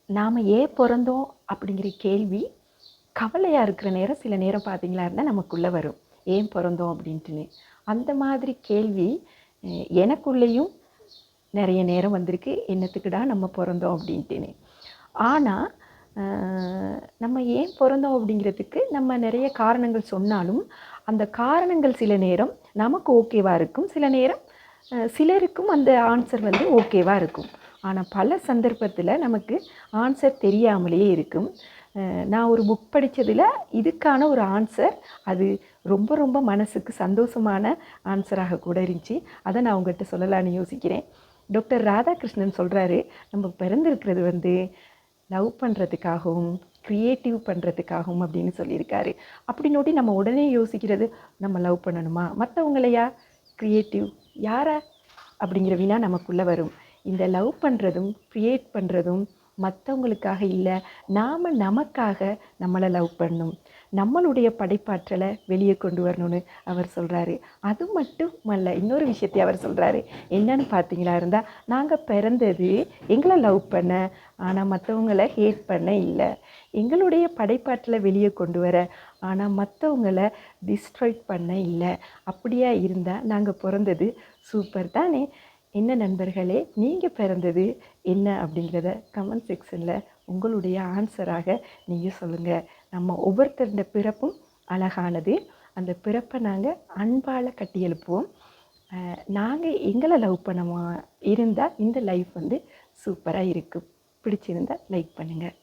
நாம் ஏன் பிறந்தோம் அப்படிங்கிற கேள்வி கவலையாக இருக்கிற நேரம் சில நேரம் பார்த்தீங்களா இருந்தால் நமக்குள்ளே வரும். ஏன் பிறந்தோம் அப்படின்ட்டுன்னு. அந்த மாதிரி கேள்வி எனக்குள்ளேயும் நிறைய நேரம் வந்திருக்கு. என்னத்துக்குடா நம்ம பிறந்தோம் அப்படின்ட்டுன்னு. ஆனால் நம்ம ஏன் பிறந்தோம் அப்படிங்கிறதுக்கு நம்ம நிறைய காரணங்கள் சொன்னாலும் அந்த காரணங்கள் சில நேரம் நமக்கு ஓகேவாக இருக்கும். சில நேரம் சிலருக்கும் அந்த ஆன்சர் வந்து ஓகேவாக இருக்கும். ஆனால் பல சந்தர்ப்பத்தில் நமக்கு ஆன்சர் தெரியாமலேயே இருக்கும். நான் ஒரு புக் படித்ததில் இதுக்கான ஒரு ஆன்சர் அது ரொம்ப ரொம்ப மனசுக்கு சந்தோஷமான ஆன்சராக கூட இருந்துச்சு. அதை நான் உங்கள்கிட்ட சொல்லலான்னு யோசிக்கிறேன். டாக்டர் ராதாகிருஷ்ணன் சொல்கிறாரு, நம்ம பிறந்திருக்கிறது வந்து லவ் பண்ணுறதுக்காகவும் க்ரியேட்டிவ் பண்ணுறதுக்காகவும் அப்படின்னு சொல்லியிருக்காரு. அப்படின்னோட்டி நம்ம உடனே யோசிக்கிறது, நம்ம லவ் பண்ணணுமா, மற்றவங்களையா, க்ரியேட்டிவ் யாரா அப்படிங்கிற வினா நமக்குள்ளே வரும். இந்த லவ் பண்ணுறதும் க்ரியேட் பண்ணுறதும் மற்றவங்களுக்காக இல்லை, நாம் நமக்காக நம்மளை லவ் பண்ணணும், நம்மளுடைய படைப்பாற்றலை வெளியே கொண்டு வரணும்னு அவர் சொல்கிறாரு. அது மட்டுமல்ல, இன்னொரு விஷயத்தையும் அவர் சொல்கிறாரு. என்னன்னு பார்த்தீங்களா இருந்தால், நாங்கள் பிறந்தது எங்களை லவ் பண்ண, ஆனால் மற்றவங்களை ஹேட் பண்ண இல்லை, எங்களுடைய படைப்பாற்றலை வெளியே கொண்டு வர, ஆனால் மற்றவங்களை டிஸ்ட்ராய் பண்ண இல்லை. அப்படியா இருந்தால் நாங்கள் பிறந்தது சூப்பர் தானே. என்ன நண்பர்களே, நீங்கள் பிறந்தது என்ன அப்படிங்கிறத கமெண்ட் செக்ஷனில் உங்களுடைய ஆன்சராக நீங்கள் சொல்லுங்கள். நம்ம ஒவ்வொருத்தருடைய பிறப்பும் அழகானது. அந்த பிறப்பை நாங்கள் அன்பால் கட்டி எழுப்புவோம். நாங்கள் எங்களை லவ் பண்ண இருந்தால் இந்த லைஃப் வந்து சூப்பராக இருக்கும். பிடிச்சிருந்தால் லைக் பண்ணுங்கள்.